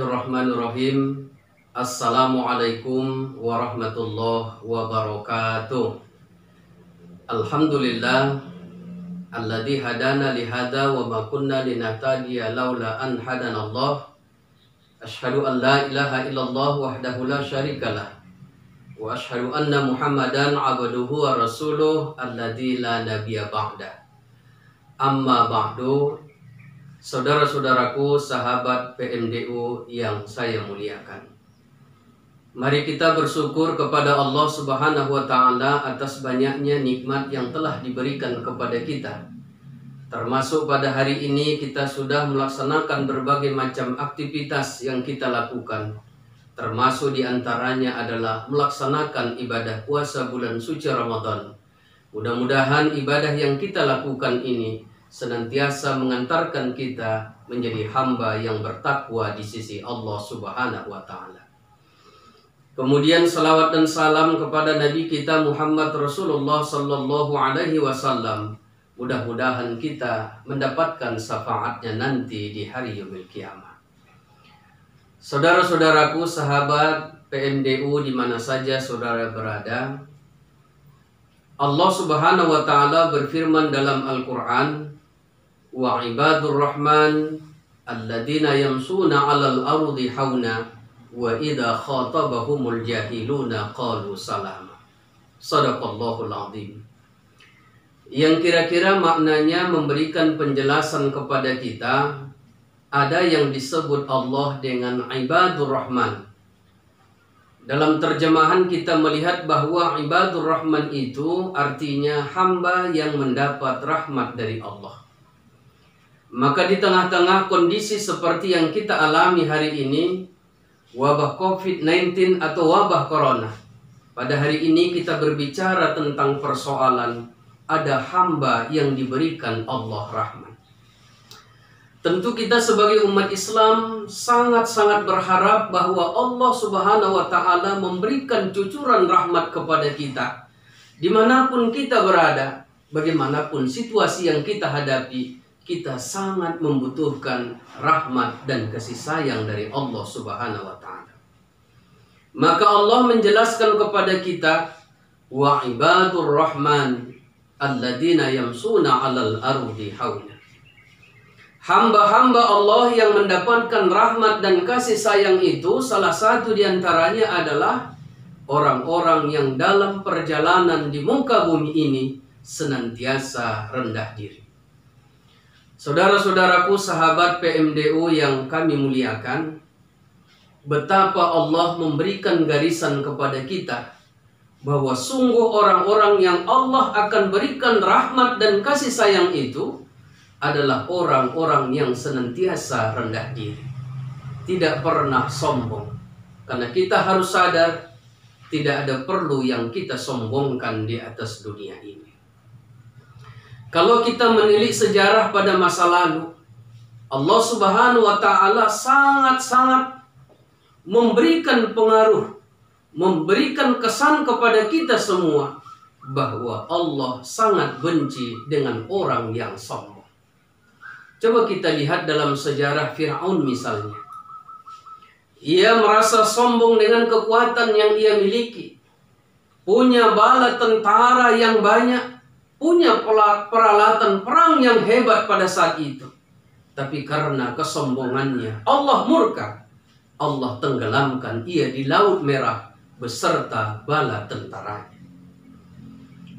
Bismillahirrahmanirrahim. Assalamualaikum warahmatullahi wabarakatuh. Alhamdulillah alladzi hadana li hada wa ma kunna linahtadiya laula an hadanallah. Asyhadu an la ilaha illallah wahdahu la syarikalah wa asyhadu anna Muhammadan abduhu wa rasuluh alladzi la nabiyya ba'da. Amma ba'du. Saudara-saudaraku, sahabat PMDU yang saya muliakan, mari kita bersyukur kepada Allah Subhanahu wa Ta'ala atas banyaknya nikmat yang telah diberikan kepada kita. Termasuk pada hari ini kita sudah melaksanakan berbagai macam aktivitas yang kita lakukan. Termasuk diantaranya adalah melaksanakan ibadah puasa bulan suci Ramadan. Mudah-mudahan ibadah yang kita lakukan ini senantiasa mengantarkan kita menjadi hamba yang bertakwa di sisi Allah Subhanahu wa Ta'ala. Kemudian salawat dan salam kepada Nabi kita Muhammad Rasulullah Sallallahu Alaihi Wasallam. Mudah-mudahan kita mendapatkan syafaatnya nanti di hari yaumil kiamah. Saudara-saudaraku, sahabat PMDU di mana saja saudara berada, Allah Subhanahu wa Ta'ala berfirman dalam Al-Quran, wa ibadur rahman alladzina yamsuna 'alal ardi hauna wa idza khatabahumul jahiluna qalu salama. Shadaqallahul azim. Yang kira-kira maknanya memberikan penjelasan kepada kita, ada yang disebut Allah dengan ibadur rahman. Dalam terjemahan kita melihat bahwa ibadur rahman itu artinya hamba yang mendapat rahmat dari Allah. Maka di tengah-tengah kondisi seperti yang kita alami hari ini, wabah COVID-19 atau wabah corona, pada hari ini kita berbicara tentang persoalan ada hamba yang diberikan Allah rahmat. Tentu kita sebagai umat Islam sangat-sangat berharap bahwa Allah Subhanahu wa Ta'ala memberikan cucuran rahmat kepada kita. Dimanapun kita berada, bagaimanapun situasi yang kita hadapi, kita sangat membutuhkan rahmat dan kasih sayang dari Allah Subhanahu wa Ta'ala. Maka Allah menjelaskan kepada kita, wa ibadur rahman alladzina yamsuna 'alal ardi hauna. Hamba-hamba Allah yang mendapatkan rahmat dan kasih sayang itu, salah satu diantaranya adalah orang-orang yang dalam perjalanan di muka bumi ini senantiasa rendah diri. Saudara-saudaraku, sahabat PMDU yang kami muliakan, betapa Allah memberikan garisan kepada kita bahwa sungguh orang-orang yang Allah akan berikan rahmat dan kasih sayang itu adalah orang-orang yang senantiasa rendah diri, tidak pernah sombong. Karena kita harus sadar, tidak ada perlu yang kita sombongkan di atas dunia ini. Kalau kita menilik sejarah pada masa lalu, Allah Subhanahu wa Ta'ala sangat-sangat memberikan pengaruh, memberikan kesan kepada kita semua bahwa Allah sangat benci dengan orang yang sombong. Coba kita lihat dalam sejarah Fir'aun misalnya. Ia merasa sombong dengan kekuatan yang ia miliki, punya bala tentara yang banyak, punya peralatan perang yang hebat pada saat itu. Tapi karena kesombongannya, Allah murka. Allah tenggelamkan ia di Laut Merah beserta bala tentaranya.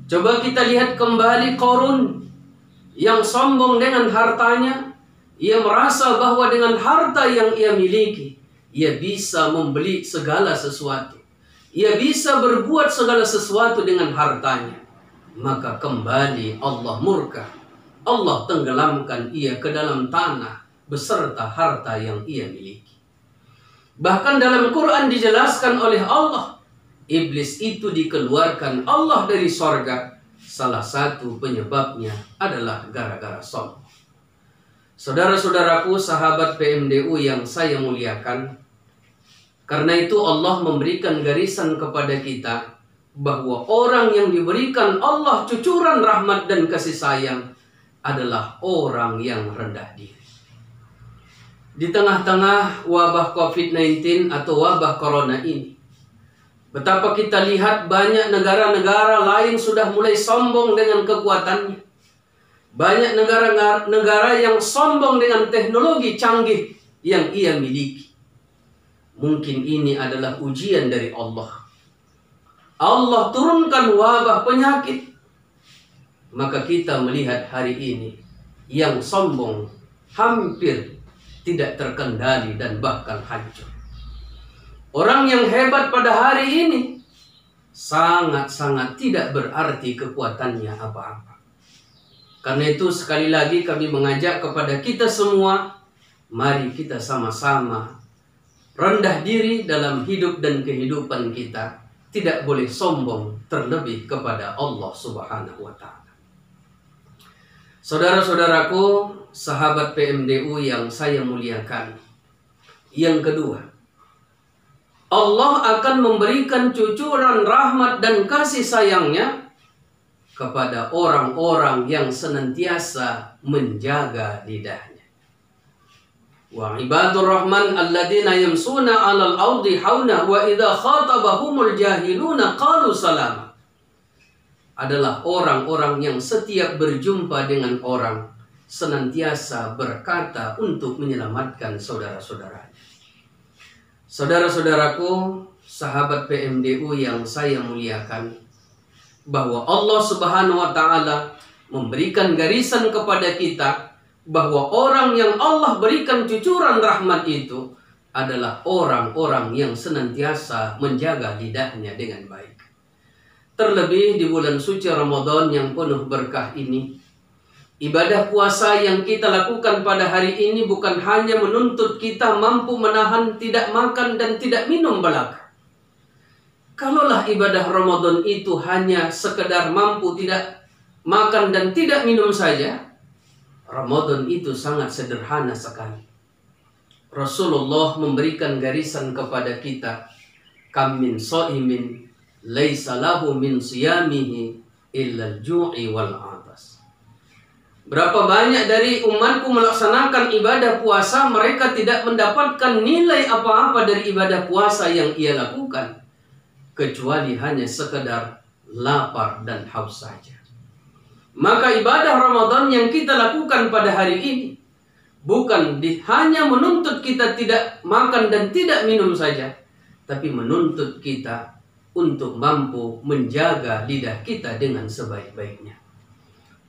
Coba kita lihat kembali Qarun yang sombong dengan hartanya. Ia merasa bahwa dengan harta yang ia miliki, ia bisa membeli segala sesuatu. Ia bisa berbuat segala sesuatu dengan hartanya. Maka kembali Allah murka. Allah tenggelamkan ia ke dalam tanah beserta harta yang ia miliki. Bahkan dalam Quran dijelaskan oleh Allah, iblis itu dikeluarkan Allah dari sorga. Salah satu penyebabnya adalah gara-gara sombong. Saudara-saudaraku, sahabat PMDU yang saya muliakan, karena itu Allah memberikan garisan kepada kita bahwa orang yang diberikan Allah cucuran rahmat dan kasih sayang adalah orang yang rendah diri. di tengah-tengah wabah COVID-19 atau wabah corona ini, betapa kita lihat banyak negara-negara lain sudah mulai sombong dengan kekuatannya. Banyak negara-negara yang sombong dengan teknologi canggih yang ia miliki. Mungkin ini adalah ujian dari Allah. Allah turunkan wabah penyakit. Maka kita melihat hari ini yang sombong hampir tidak terkendali dan bahkan hancur. Orang yang hebat pada hari ini sangat-sangat tidak berarti kekuatannya apa-apa. Karena itu sekali lagi kami mengajak kepada kita semua, mari kita sama-sama rendah diri dalam hidup dan kehidupan kita. Tidak boleh sombong terlebih kepada Allah Subhanahu wa Ta'ala. Saudara-saudaraku, sahabat PMDU yang saya muliakan. Yang kedua, Allah akan memberikan cucuran rahmat dan kasih sayangnya kepada orang-orang yang senantiasa menjaga lidahnya. Wa ibadur rahman alladzina yamsuna 'alal ardi hauna wa idza khatabahumul jahiluna qalu salama. Adalah orang-orang yang setiap berjumpa dengan orang senantiasa berkata untuk menyelamatkan saudara-saudaranya. Saudara-saudaraku, sahabat PMDU yang saya muliakan, bahwa Allah Subhanahu wa Ta'ala memberikan garisan kepada kita bahwa orang yang Allah berikan cucuran rahmat itu adalah orang-orang yang senantiasa menjaga lidahnya dengan baik. Terlebih di bulan suci Ramadan yang penuh berkah ini, ibadah puasa yang kita lakukan pada hari ini bukan hanya menuntut kita mampu menahan tidak makan dan tidak minum belaka. Kalaulah ibadah Ramadan itu hanya sekedar mampu tidak makan dan tidak minum saja, Ramadan itu sangat sederhana sekali. Rasulullah memberikan garisan kepada kita, kam min shaimin laisa lahu min siyamihi illa al-ju'i wal 'atas. Berapa banyak dari umatku melaksanakan ibadah puasa, mereka tidak mendapatkan nilai apa-apa dari ibadah puasa yang ia lakukan, kecuali hanya sekedar lapar dan haus saja. Maka ibadah Ramadan yang kita lakukan pada hari ini bukan hanya menuntut kita tidak makan dan tidak minum saja, tapi menuntut kita untuk mampu menjaga lidah kita dengan sebaik-baiknya.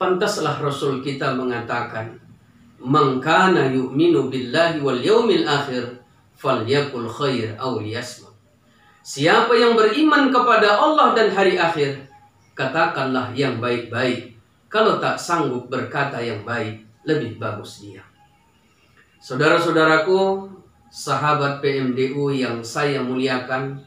Pantaslah Rasul kita mengatakan, "Man kana yu'minu billahi wal yaumil akhir falyakul khair aw liyasmut." Siapa yang beriman kepada Allah dan hari akhir, katakanlah yang baik-baik. Kalau tak sanggup berkata yang baik, lebih bagus diam. Saudara-saudaraku, sahabat PMDU yang saya muliakan,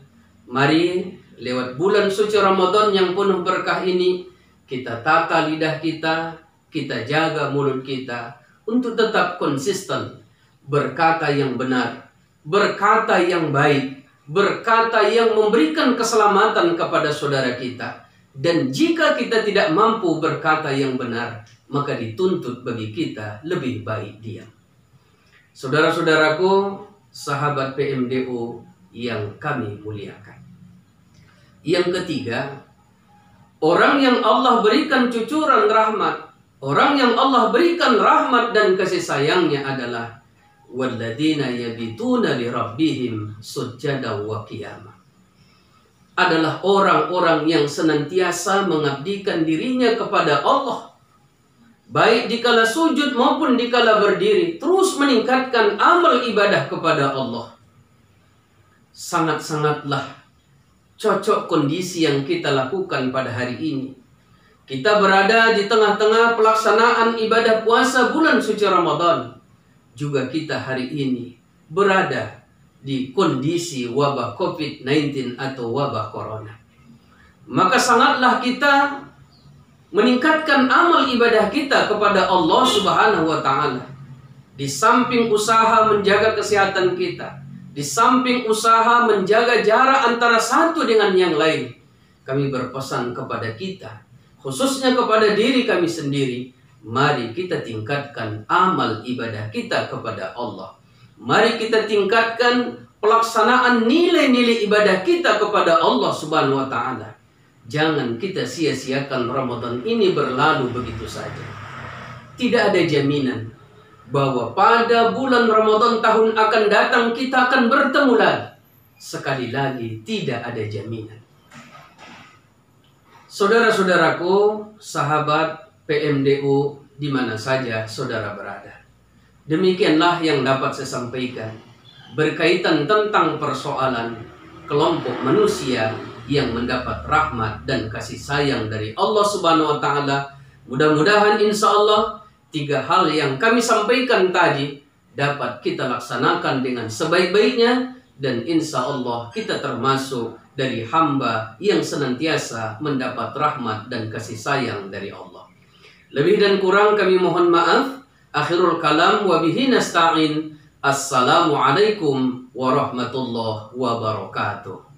mari lewat bulan suci Ramadan yang penuh berkah ini, kita tata lidah kita, kita jaga mulut kita untuk tetap konsisten berkata yang benar, berkata yang baik, berkata yang memberikan keselamatan kepada saudara kita. Dan jika kita tidak mampu berkata yang benar, maka dituntut bagi kita lebih baik diam. Saudara-saudaraku, sahabat PMDU yang kami muliakan. Yang ketiga, orang yang Allah berikan cucuran rahmat, orang yang Allah berikan rahmat dan kasih sayangnya adalah walladzina yabituna li rabbihim sujjadan wa qiyamah. Adalah orang-orang yang senantiasa mengabdikan dirinya kepada Allah, baik dikala sujud maupun dikala berdiri, terus meningkatkan amal ibadah kepada Allah. Sangat-sangatlah cocok kondisi yang kita lakukan pada hari ini. Kita berada di tengah-tengah pelaksanaan ibadah puasa bulan suci Ramadan. Juga kita hari ini berada di kondisi wabah COVID-19 atau wabah corona. Maka sangatlah kita meningkatkan amal ibadah kita kepada Allah Subhanahu wa Ta'ala. Di samping usaha menjaga kesehatan kita, di samping usaha menjaga jarak antara satu dengan yang lain, kami berpesan kepada kita, khususnya kepada diri kami sendiri, mari kita tingkatkan amal ibadah kita kepada Allah. Mari kita tingkatkan pelaksanaan nilai-nilai ibadah kita kepada Allah Subhanahu wa taala. Jangan kita sia-siakan Ramadan ini berlalu begitu saja. Tidak ada jaminan bahwa pada bulan Ramadan tahun akan datang kita akan bertemu lagi. Sekali lagi, tidak ada jaminan. Saudara-saudaraku, sahabat PMDU di mana saja saudara berada. Demikianlah yang dapat saya sampaikan berkaitan tentang persoalan kelompok manusia yang mendapat rahmat dan kasih sayang dari Allah Subhanahu wa taala. Mudah-mudahan insya Allah 3 hal yang kami sampaikan tadi dapat kita laksanakan dengan sebaik-baiknya, dan insya Allah kita termasuk dari hamba yang senantiasa mendapat rahmat dan kasih sayang dari Allah. Lebih dan kurang kami mohon maaf. Akhirul kalam wa bihi nasta'in. Assalamualaikum warahmatullahi wabarakatuh.